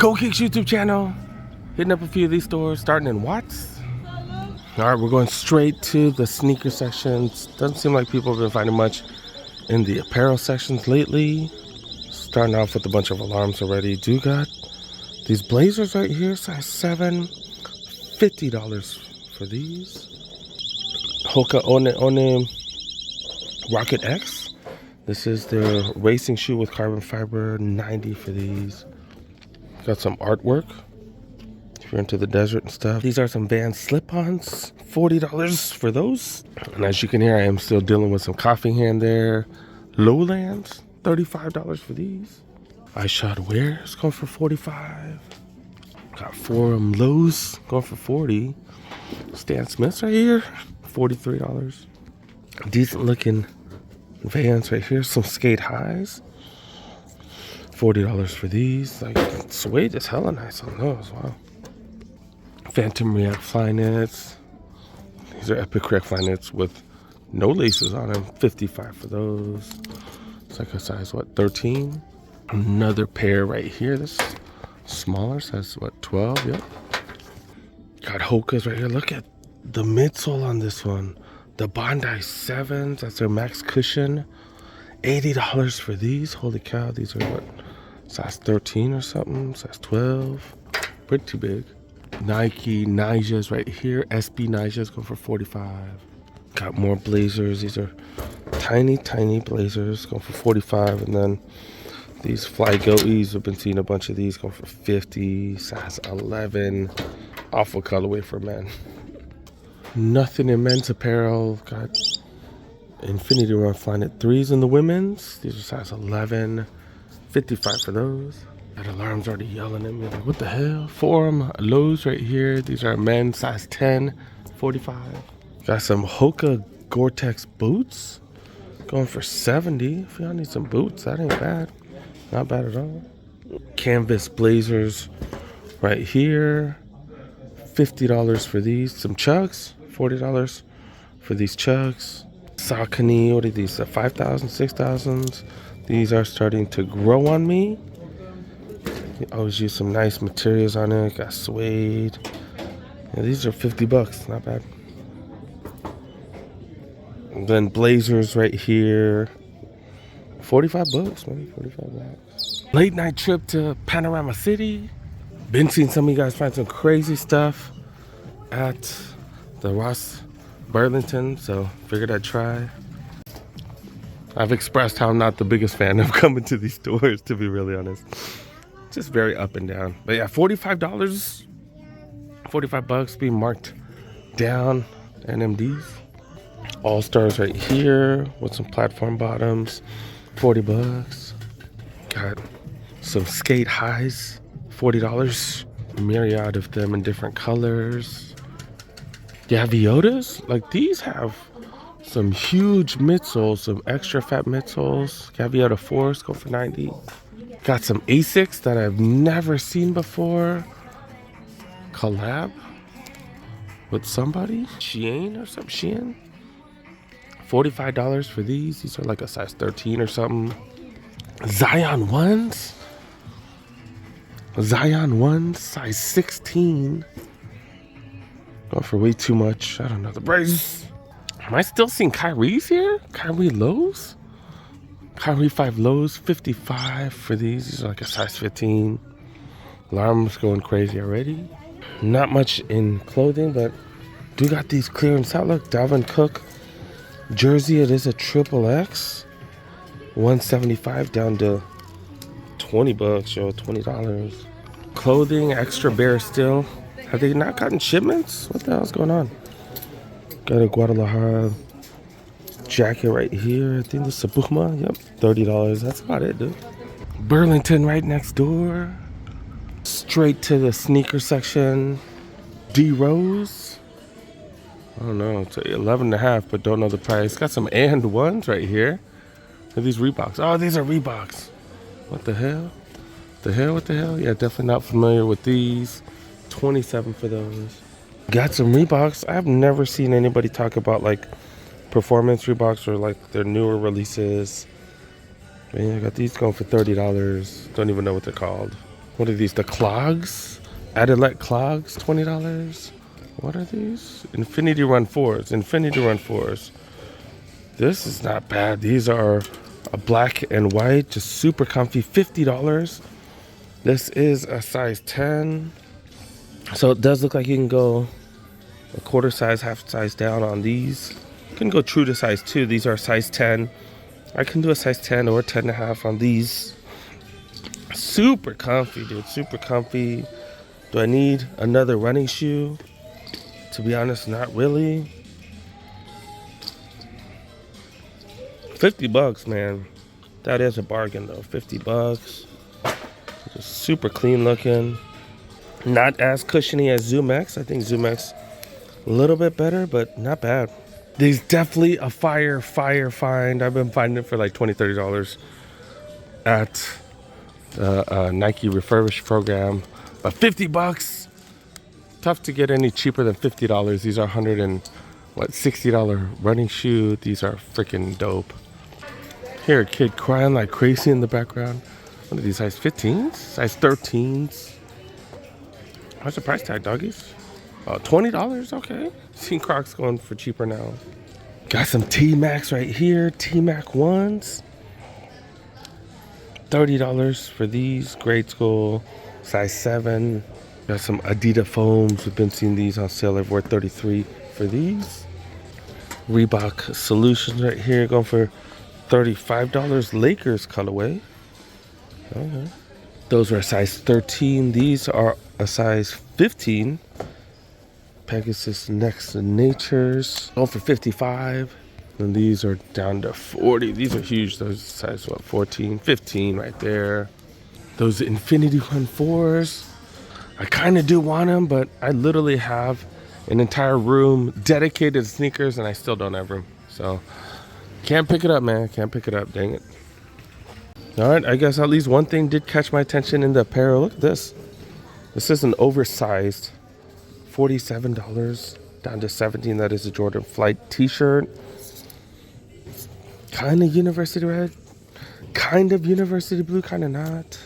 Cool Kicks YouTube channel. Hitting up a few of these stores, starting in Watts. All right, we're going straight to the sneaker sections. Doesn't seem like people have been finding much in the apparel sections lately. Starting off with a bunch of alarms already. Do got these blazers right here, size 7, $50 for these. Hoka One Rocket X. This is their racing shoe with carbon fiber, $90 for these. Got some artwork if you're into the desert and stuff. These are some Vans slip-ons, $40 for those. And as you can hear, I am still dealing with some coughing here and there. Lowlands, $35 for these. iShod Wears going for $45. Got Forum Lows going for $40. Stan Smith's right here, $43. Decent looking Vans right here. Some Skate Highs, $40 for these. Like, suede is hella nice on those. Wow. Phantom React Flyknits. These are Epic React Flyknits with no laces on them. $55 for those. It's like a size, what, 13? Another pair right here. This is smaller, size, what, 12? Yep. Got Hokas right here. Look at the midsole on this one. The Bondi 7s. That's their max cushion. $80 for these. Holy cow. These are what? Size 13 or something. Size 12. Pretty big. Nike Nijas right here. SB Nijas going for $45. Got more blazers. These are tiny blazers going for $45. And then these Fly Goaties. We've been seeing a bunch of these going for $50. Size 11. Awful colorway for men. Nothing in men's apparel. Got Infinity Run Flyknit 3s in the women's. These are size 11. $55 for those. That alarm's already yelling at me. Like, what the hell? Forum Lows right here. These are men's, size 10. $45. Got some Hoka Gore-Tex boots. Going for $70. If y'all need some boots, that ain't bad. Not bad at all. Canvas blazers right here. $50 for these. Some Chucks. $40 for these Chucks. Saucony, what are these? 5,000, 6,000s. These are starting to grow on me. You always use some nice materials on it. Got suede. Yeah, these are $50. Not bad. And then blazers right here. $45, maybe $45. Late night trip to Panorama City. Been seeing some of you guys find some crazy stuff at the Ross Burlington, so figured I'd try. I've expressed how I'm not the biggest fan of coming to these stores, to be really honest. Just very up and down. But yeah, $45, $45 being marked down. NMDs. All Stars right here with some platform bottoms, $40. Got some Skate Highs, $40. Myriad of them in different colors. Gaviotas, like these have some huge midsoles, some extra fat midsoles. Gaviota 4s go for $90. Got some Asics that I've never seen before. Collab with somebody. Shein or something. Shein. $45 for these. These are like a size 13 or something. Zion 1s. Zion 1s, size 16. Going for way too much. I don't know the price. Am I still seeing Kyrie's here? Kyrie lows? Kyrie 5 lows, $55 for these. These are like a size 15. Alarm's going crazy already. Not much in clothing, but do got these clearance out. Look, Dalvin Cook jersey. It is a XXX. $175 down to $20, yo, $20. Clothing, extra bare still. Have they not gotten shipments? What the hell's going on? Got a Guadalajara jacket right here. I think this is a Puma. Yep, $30. That's about it, dude. Burlington right next door. Straight to the sneaker section. D Rose. I don't know. It's 11.5, but don't know the price. Got some and ones right here. Are these Reeboks? Oh, these are Reeboks. What the hell? What the hell? Yeah, definitely not familiar with these. $27 for those. Got some Reeboks. I've never seen anybody talk about like performance Reeboks or like their newer releases. Man, I got these going for $30. Don't even know what they're called. What are these? The clogs? Adelaide clogs, $20. What are these? Infinity Run 4s. Infinity Run 4s. This is not bad. These are a black and white, just super comfy, $50. This is a size 10. So it does look like you can go a quarter size, half size down on these. You can go true to size 2. These are size 10. I can do a size 10 or 10 and a half on these. Super comfy, dude. Super comfy. Do I need another running shoe? To be honest, not really. $50, man. That is a bargain, though. $50. Just super clean looking. Not as cushiony as Zoom X. I think Zoom X a little bit better, but not bad. These definitely a fire find. I've been finding it for like $20, $30 at the Nike refurbished program. But $50, tough to get any cheaper than $50. These are $60 running shoe. These are freaking dope. Hear a kid crying like crazy in the background. What are these, size 15s? Size 13s? What's the price tag, doggies? Oh, $20, okay. Seen Crocs going for cheaper now. Got some T-Max right here, T-Mac ones. $30 for these, grade school, size 7. Got some Adidas foams. We've been seeing these on sale everywhere, $33 for these. Reebok Solutions right here, going for $35. Lakers colorway. Okay. Those are a size 13. These are a size 15. Pegasus Next Natures, going for $55. And these are down to $40. These are huge. Those are size 14, 15 right there. Those Infinity Run 4s. I kind of do want them, but I literally have an entire room dedicated to sneakers and I still don't have room. So can't pick it up, man. Can't pick it up. Dang it. All right, I guess at least one thing did catch my attention in the apparel. Look at this. This is an oversized $47 down to $17. That is a Jordan Flight t-shirt. Kind of university red, kind of university blue, kind of not.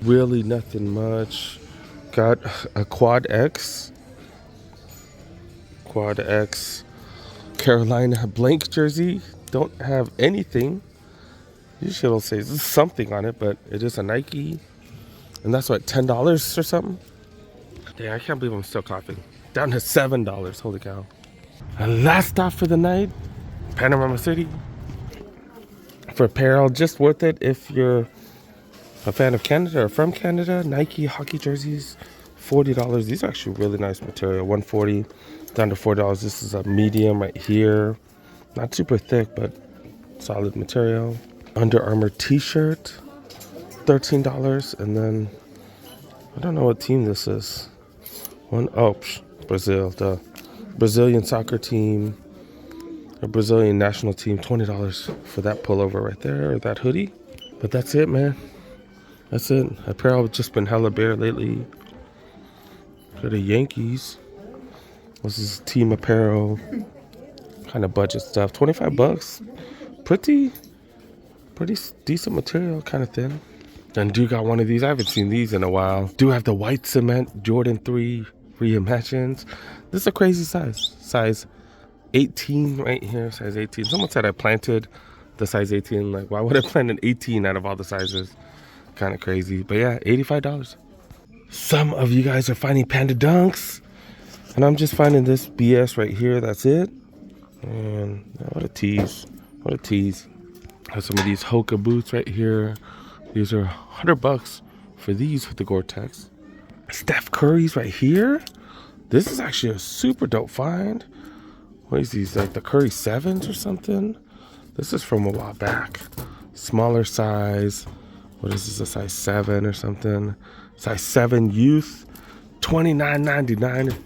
Really nothing much. Got a Quad X Carolina blank jersey. Don't have anything. Usually it'll say something on it, but it is a Nike. And that's what, $10 or something? Dang, I can't believe I'm still coughing. Down to $7. Holy cow. And last stop for the night, Panorama City. For apparel, just worth it if you're a fan of Canada or from Canada. Nike hockey jerseys, $40. These are actually really nice material. $140 down to $4. This is a medium right here. Not super thick, but solid material. Under Armour t-shirt, $13. And then, I don't know what team this is. Brazil. The Brazilian soccer team. A Brazilian national team, $20 for that pullover right there, or that hoodie. But that's it, man. That's it. Apparel has just been hella bare lately. Got the Yankees. This is team apparel. Kind of budget stuff. $25. Pretty decent material, kind of thin. And do got one of these. I haven't seen these in a while. Do have the white cement Jordan 3 Reimagines. This is a crazy size. Size 18 right here, size 18. Someone said I planted the size 18. Like, why would I plant an 18 out of all the sizes? Kind of crazy. But yeah, $85. Some of you guys are finding Panda Dunks. And I'm just finding this BS right here. That's it. And what a tease. What a tease. Have some of these Hoka boots right here. These are $100 for these with the Gore-Tex. Steph Curry's right here. This is actually a super dope find. What is these, like the Curry 7s or something? This is from a while back. Smaller size. What is this, a size 7 or something? Size 7 youth, $29.99.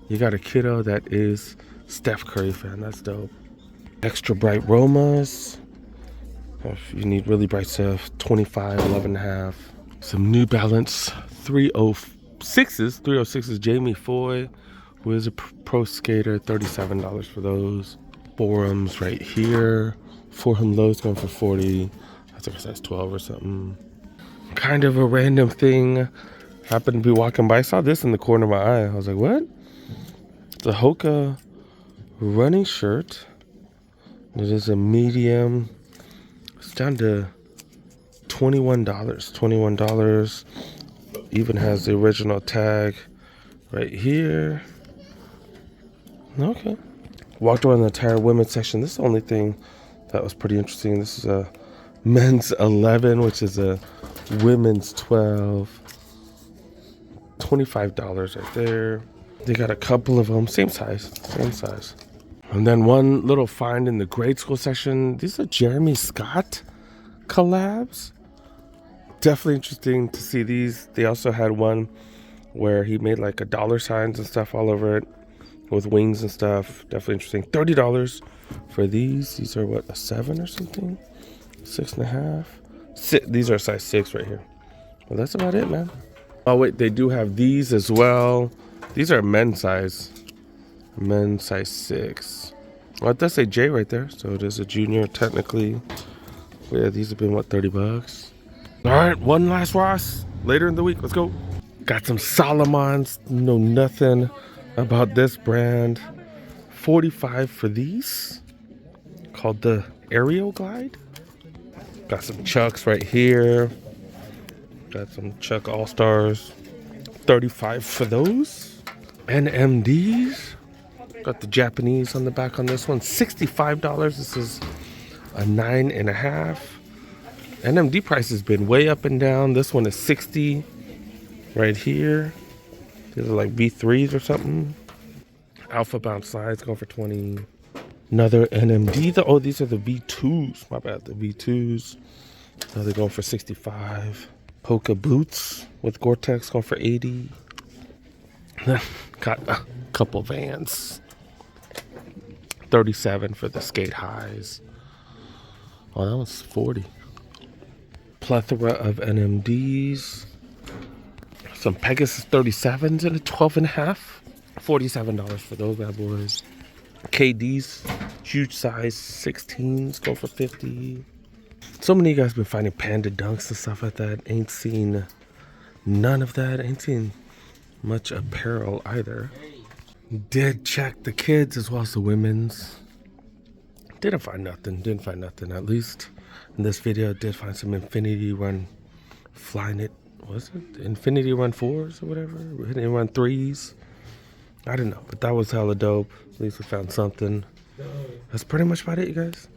You got a kiddo that is Steph Curry fan. That's dope. Extra bright Romas. If you need really bright stuff, $25, $11.5. Some New Balance 306s. Jamie Foy, who is a pro skater, $37 for those. Forums right here. Forum lows going for $40. That's like a size 12 or something. Kind of a random thing. Happened to be walking by. I saw this in the corner of my eye. I was like, what? It's a Hoka running shirt. It is a medium. It's down to $21. $21. Even has the original tag right here. Okay. Walked around the entire women's section. This is the only thing that was pretty interesting. This is a men's 11, which is a women's 12. $25 right there. They got a couple of them, same size. And then one little find in the grade school section. These are Jeremy Scott collabs. Definitely interesting to see these. They also had one where he made like a dollar signs and stuff all over it with wings and stuff. Definitely interesting. $30 for these. These are what, a 7 or something? 6.5. These are size 6 right here. Well, that's about it, man. Oh wait, they do have these as well. These are men's size 6. Well, it does say J right there, so it is a junior technically. But yeah, these have been what, $30. All right, one last Ross later in the week. Let's go. Got some Solomons. Know nothing about this brand. $45 for these, called the Aerial Glide. Got some Chucks right here. Got some Chuck All-Stars. $35 for those. NMDs. Got the Japanese on the back on this one. $65. This is a 9.5. NMD price has been way up and down. This one is $60 right here. These are like V3s or something. Alpha Bound slides going for $20. Another NMD. Oh, these are the V2s. My bad, the V2s. Now they're going for $65. Hoka boots with Gore-Tex going for $80. Got a couple Vans. $37 for the skate highs. Oh, that one's $40. Plethora of NMDs. Some Pegasus 37s and a 12.5. $47 for those bad boys. KDs, huge size 16s go for $50. So many of you guys been finding Panda Dunks and stuff like that. Ain't seen none of that. Ain't seen much apparel either. Did check the kids as well as the women's. Didn't find nothing. At least in this video, did find some Infinity Run Flyknit. Was it Infinity Run 4s or whatever? Infinity Run 3s. I don't know, but that was hella dope. At least we found something. That's pretty much about it, you guys.